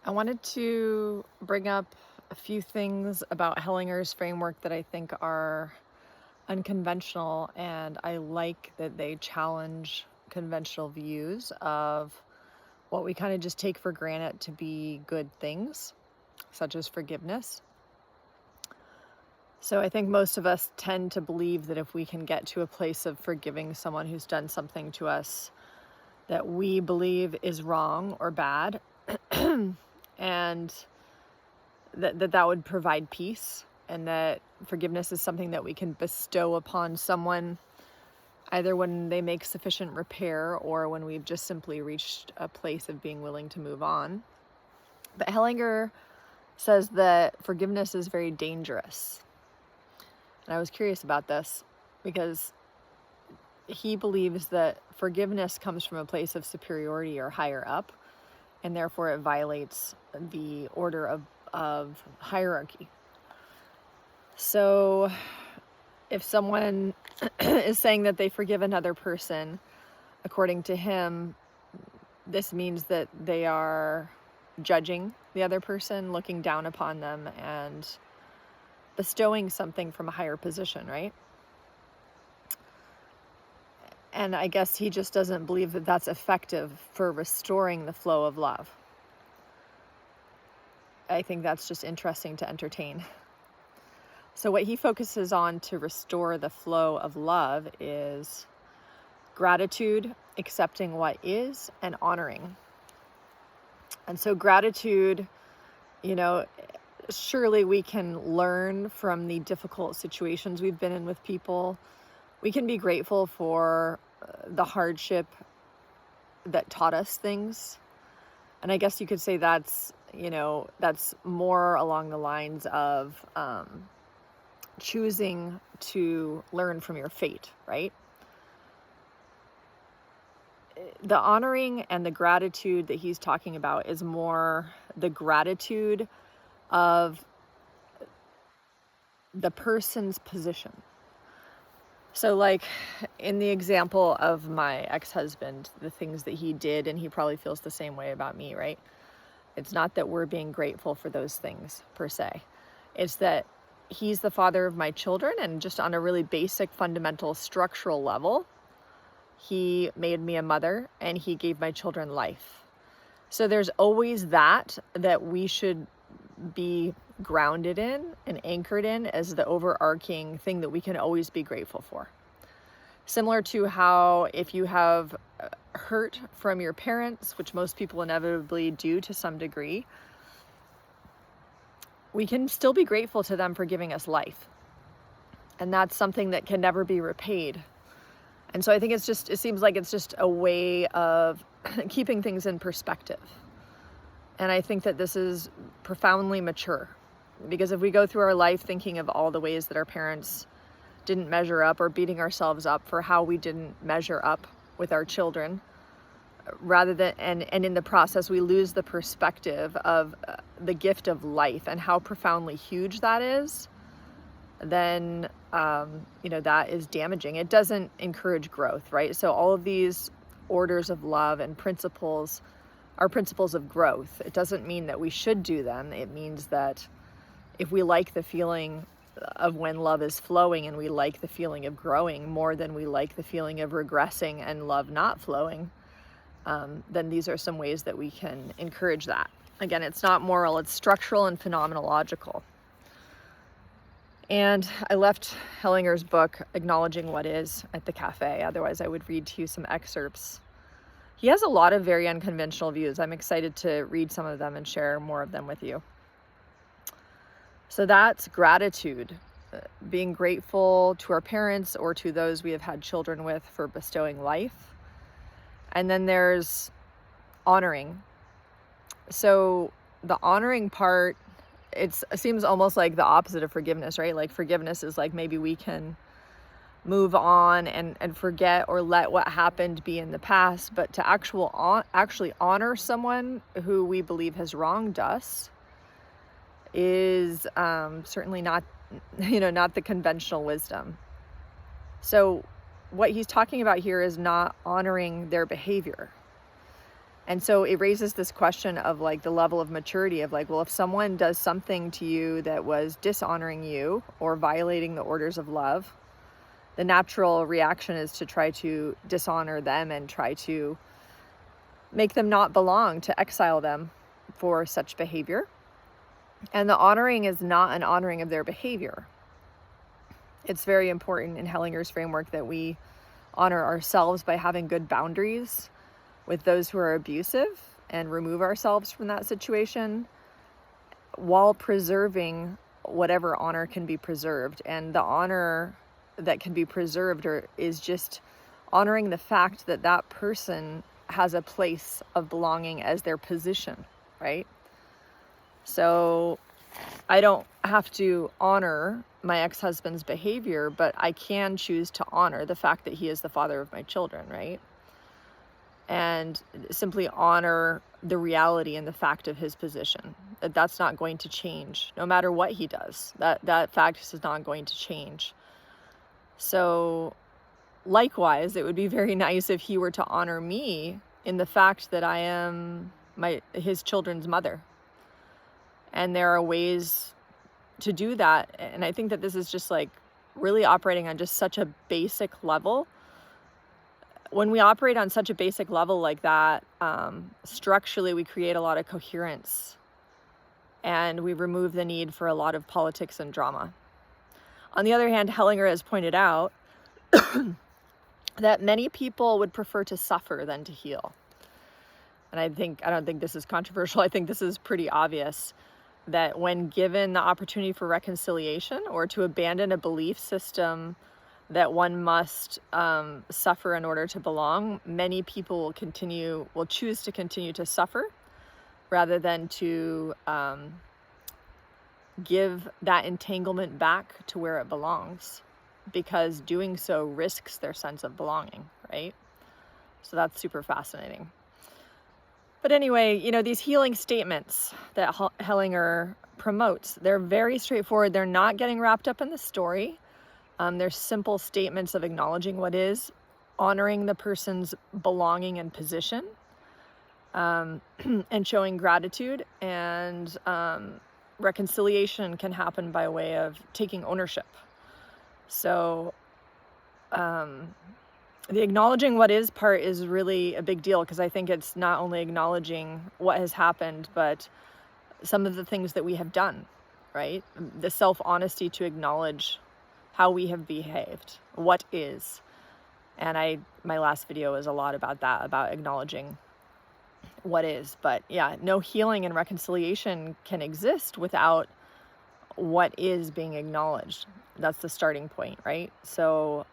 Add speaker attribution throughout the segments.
Speaker 1: I wanted to bring up a few things about Hellinger's framework that I think are unconventional, and I like that they challenge conventional views of what we kind of just take for granted to be good things, such as forgiveness. So I think most of us tend to believe that if we can get to a place of forgiving someone who's done something to us that we believe is wrong or bad, and that would provide peace, and that forgiveness is something that we can bestow upon someone either when they make sufficient repair or when we've just simply reached a place of being willing to move on. But Hellinger says that forgiveness is very dangerous. And I was curious about this because he believes that forgiveness comes from a place of superiority or higher up, and therefore it violates the order of hierarchy. So if someone is saying that they forgive another person, according to him, this means that they are judging the other person, looking down upon them, and bestowing something from a higher position, right? And I guess he just doesn't believe that that's effective for restoring the flow of love. I think that's just interesting to entertain. So what he focuses on to restore the flow of love is gratitude, accepting what is, and honoring. And so gratitude, surely we can learn from the difficult situations we've been in with people. We can be grateful for the hardship that taught us things. And I guess you could say that's more along the lines of choosing to learn from your fate, right? The honoring and the gratitude that he's talking about is more the gratitude of the person's position. So like in the example of my ex-husband, the things that he did, and he probably feels the same way about me, right? It's not that we're being grateful for those things per se. It's that he's the father of my children, and just on a really basic, fundamental, structural level, he made me a mother and he gave my children life. So there's always that we should be grounded in and anchored in as the overarching thing that we can always be grateful for. Similar to how if you have hurt from your parents, which most people inevitably do to some degree, we can still be grateful to them for giving us life. And that's something that can never be repaid. And so I think it seems like it's just a way of keeping things in perspective. And I think that this is profoundly mature, because if we go through our life thinking of all the ways that our parents didn't measure up, or beating ourselves up for how we didn't measure up with our children, rather than, and in the process, we lose the perspective of the gift of life and how profoundly huge that is, then, that is damaging. It doesn't encourage growth, right? So all of these orders of love and principles are principles of growth. It doesn't mean that we should do them. It means that if we like the feeling of when love is flowing, and we like the feeling of growing more than we like the feeling of regressing and love not flowing, then these are some ways that we can encourage that. Again, it's not moral, it's structural and phenomenological. And I left Hellinger's book, Acknowledging What Is, at the cafe. Otherwise, I would read to you some excerpts. He has a lot of very unconventional views. I'm excited to read some of them and share more of them with you. So that's gratitude, being grateful to our parents or to those we have had children with for bestowing life. And then there's honoring. So the honoring part, it seems almost like the opposite of forgiveness, right? Like forgiveness is like maybe we can move on and forget or let what happened be in the past. But to actually honor someone who we believe has wronged us is certainly not the conventional wisdom. So what he's talking about here is not honoring their behavior. And so it raises this question of like the level of maturity of like, well, if someone does something to you that was dishonoring you or violating the orders of love, the natural reaction is to try to dishonor them and try to make them not belong, to exile them for such behavior. And the honoring is not an honoring of their behavior. It's very important in Hellinger's framework that we honor ourselves by having good boundaries with those who are abusive and remove ourselves from that situation while preserving whatever honor can be preserved. And the honor that can be preserved is just honoring the fact that that person has a place of belonging as their position, right? So I don't have to honor my ex-husband's behavior, but I can choose to honor the fact that he is the father of my children, right? And simply honor the reality and the fact of his position, that that's not going to change no matter what he does. That fact is not going to change. So likewise, it would be very nice if he were to honor me in the fact that I am his children's mother. And there are ways to do that. And I think that this is just like really operating on just such a basic level. When we operate on such a basic level like that, structurally we create a lot of coherence and we remove the need for a lot of politics and drama. On the other hand, Hellinger has pointed out that many people would prefer to suffer than to heal. And I don't think this is controversial. I think this is pretty obvious that when given the opportunity for reconciliation or to abandon a belief system that one must suffer in order to belong, many people will choose to continue to suffer rather than to give that entanglement back to where it belongs, because doing so risks their sense of belonging, right? So that's super fascinating. But anyway, these healing statements that Hellinger promotes, they're very straightforward. They're not getting wrapped up in the story. They're simple statements of acknowledging what is, honoring the person's belonging and position, and showing gratitude. And reconciliation can happen by way of taking ownership. So the acknowledging what is part is really a big deal, because I think it's not only acknowledging what has happened, but some of the things that we have done, right? The self-honesty to acknowledge how we have behaved, what is. And my last video was a lot about that, about acknowledging what is. But yeah, no healing and reconciliation can exist without what is being acknowledged. That's the starting point, right? So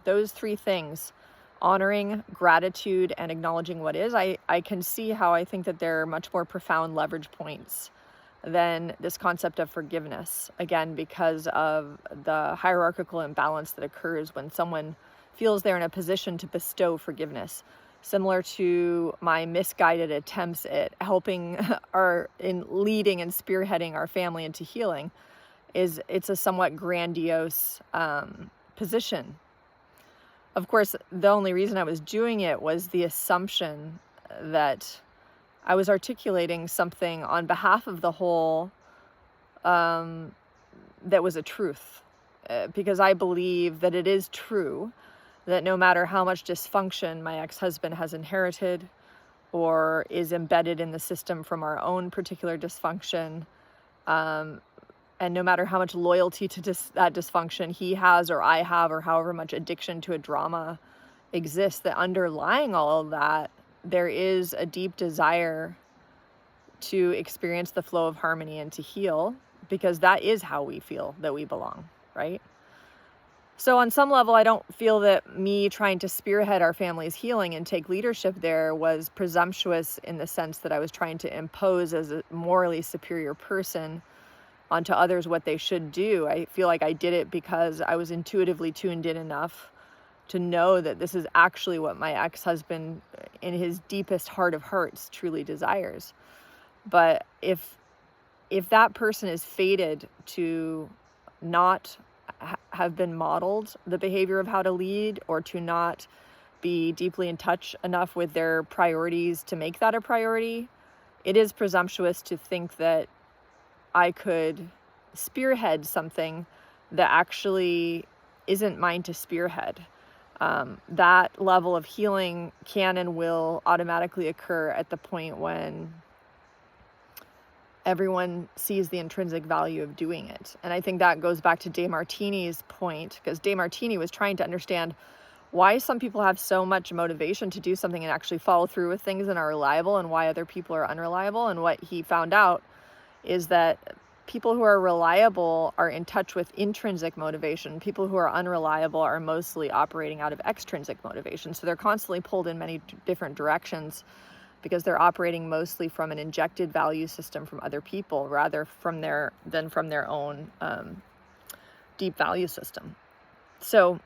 Speaker 1: those three things, honoring, gratitude, and acknowledging what is, I can see how I think that they're much more profound leverage points than this concept of forgiveness. Again, because of the hierarchical imbalance that occurs when someone feels they're in a position to bestow forgiveness. Similar to my misguided attempts at helping in leading and spearheading our family into healing, it's a somewhat grandiose position. Of course, the only reason I was doing it was the assumption that I was articulating something on behalf of the whole that was a truth. Because I believe that it is true that no matter how much dysfunction my ex-husband has inherited or is embedded in the system from our own particular dysfunction, and no matter how much loyalty to that dysfunction he has or I have, or however much addiction to a drama exists, that underlying all of that, there is a deep desire to experience the flow of harmony and to heal, because that is how we feel that we belong, right? So on some level, I don't feel that me trying to spearhead our family's healing and take leadership there was presumptuous, in the sense that I was trying to impose as a morally superior person onto others what they should do. I feel like I did it because I was intuitively tuned in enough to know that this is actually what my ex-husband, in his deepest heart of hearts, truly desires. But if that person is fated to not have been modeled the behavior of how to lead, or to not be deeply in touch enough with their priorities to make that a priority, it is presumptuous to think that I could spearhead something that actually isn't mine to spearhead. That level of healing can and will automatically occur at the point when everyone sees the intrinsic value of doing it. And I think that goes back to DeMartini's point, because DeMartini was trying to understand why some people have so much motivation to do something and actually follow through with things and are reliable, and why other people are unreliable. And what he found out is that people who are reliable are in touch with intrinsic motivation. People who are unreliable are mostly operating out of extrinsic motivation. So they're constantly pulled in many different directions because they're operating mostly from an injected value system from other people rather than from their own deep value system. So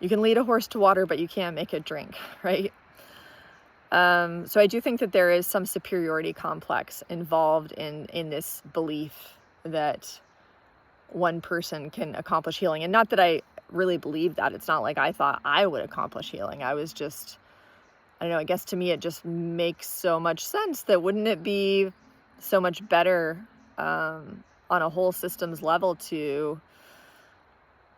Speaker 1: you can lead a horse to water, but you can't make it drink, right? So I do think that there is some superiority complex involved in this belief that one person can accomplish healing. And not that I really believe that. It's not like I thought I would accomplish healing. I was just, I don't know, I guess to me it just makes so much sense that wouldn't it be so much better on a whole systems level to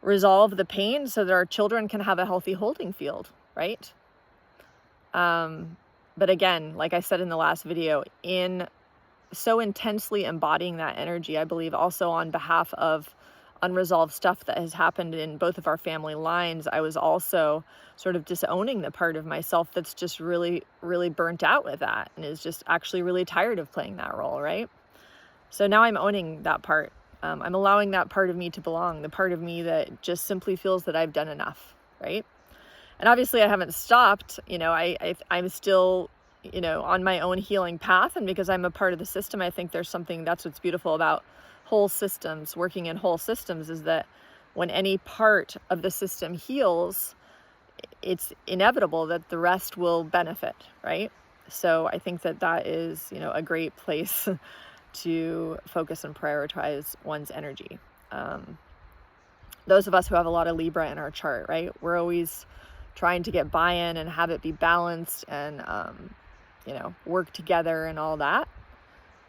Speaker 1: resolve the pain so that our children can have a healthy holding field, right? But again, like I said in the last video, in so intensely embodying that energy, I believe also on behalf of unresolved stuff that has happened in both of our family lines, I was also sort of disowning the part of myself that's just really, really burnt out with that and is just actually really tired of playing that role, right? So now I'm owning that part. I'm allowing that part of me to belong, the part of me that just simply feels that I've done enough, right? And obviously I haven't stopped, I'm still, on my own healing path. And because I'm a part of the system, I think there's something, that's what's beautiful about whole systems, working in whole systems, is that when any part of the system heals, it's inevitable that the rest will benefit, right? So I think that is, a great place to focus and prioritize one's energy. Those of us who have a lot of Libra in our chart, right? We're always trying to get buy-in and have it be balanced and, work together and all that.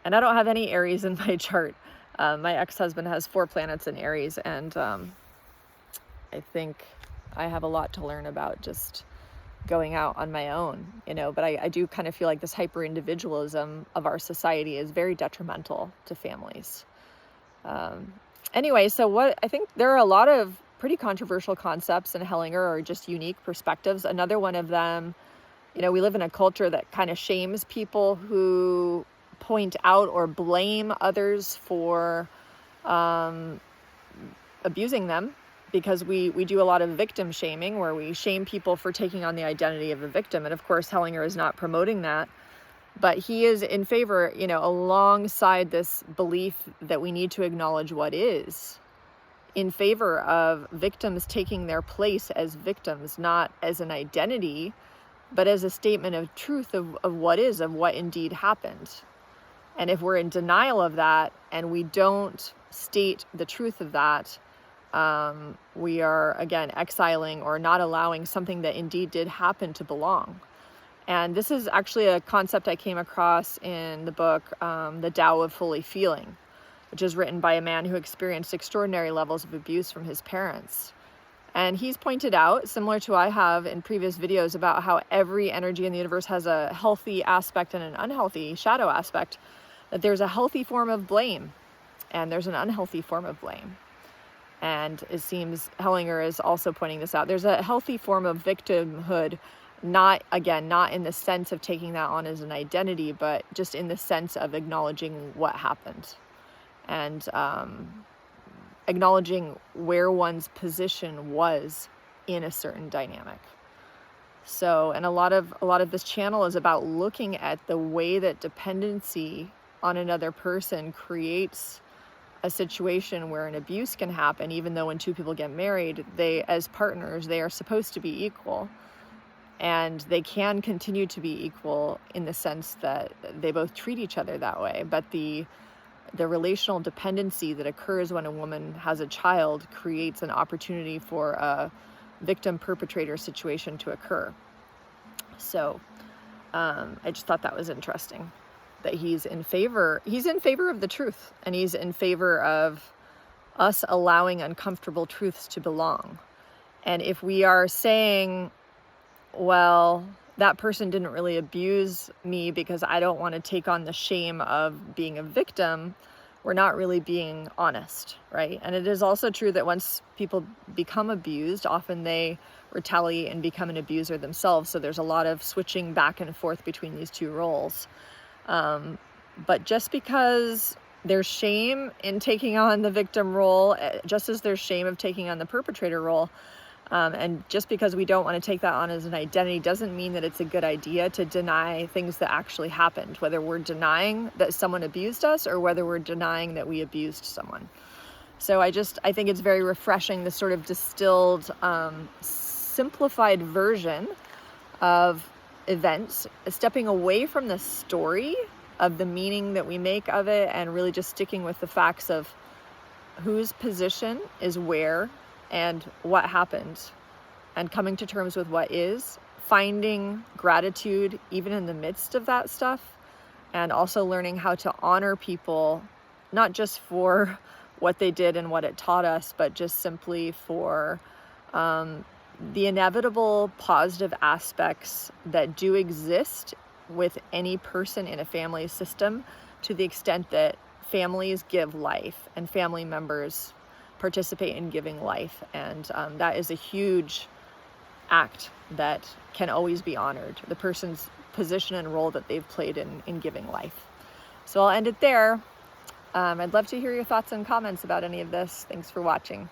Speaker 1: And I don't have any Aries in my chart. My ex-husband has 4 planets in Aries, and I think I have a lot to learn about just going out on my own, but I do kind of feel like this hyper-individualism of our society is very detrimental to families. Anyway, so what I think there are a lot of pretty controversial concepts in Hellinger, or just unique perspectives. Another one of them, we live in a culture that kind of shames people who point out or blame others for abusing them, because we do a lot of victim shaming, where we shame people for taking on the identity of a victim. And of course, Hellinger is not promoting that, but he is in favor, alongside this belief that we need to acknowledge what is, in favor of victims taking their place as victims, not as an identity, but as a statement of truth of what is, of what indeed happened. And if we're in denial of that and we don't state the truth of that, we are, again, exiling or not allowing something that indeed did happen to belong. And this is actually a concept I came across in the book, The Tao of Fully Feeling, which is written by a man who experienced extraordinary levels of abuse from his parents. And he's pointed out, similar to I have in previous videos, about how every energy in the universe has a healthy aspect and an unhealthy shadow aspect, that there's a healthy form of blame and there's an unhealthy form of blame. And it seems Hellinger is also pointing this out. There's a healthy form of victimhood, not in the sense of taking that on as an identity, but just in the sense of acknowledging what happened and acknowledging where one's position was in a certain dynamic. So, and a lot of this channel is about looking at the way that dependency on another person creates a situation where an abuse can happen, even though when 2 people get married, they, as partners, they are supposed to be equal. And they can continue to be equal in the sense that they both treat each other that way. But the relational dependency that occurs when a woman has a child creates an opportunity for a victim-perpetrator situation to occur. So I just thought that was interesting, that he's in favor of the truth, and he's in favor of us allowing uncomfortable truths to belong. And if we are saying, well, that person didn't really abuse me because I don't want to take on the shame of being a victim, we're not really being honest, right? And it is also true that once people become abused, often they retaliate and become an abuser themselves. So there's a lot of switching back and forth between these two roles. But just because there's shame in taking on the victim role, just as there's shame of taking on the perpetrator role, and just because we don't want to take that on as an identity doesn't mean that it's a good idea to deny things that actually happened, whether we're denying that someone abused us or whether we're denying that we abused someone. So I think it's very refreshing, this sort of distilled, simplified version of events, stepping away from the story of the meaning that we make of it and really just sticking with the facts of whose position is where and what happened, and coming to terms with what is, finding gratitude even in the midst of that stuff, and also learning how to honor people, not just for what they did and what it taught us, but just simply for the inevitable positive aspects that do exist with any person in a family system, to the extent that families give life and family members participate in giving life. And that is a huge act that can always be honored, the person's position and role that they've played in giving life. So I'll end it there. I'd love to hear your thoughts and comments about any of this. Thanks for watching.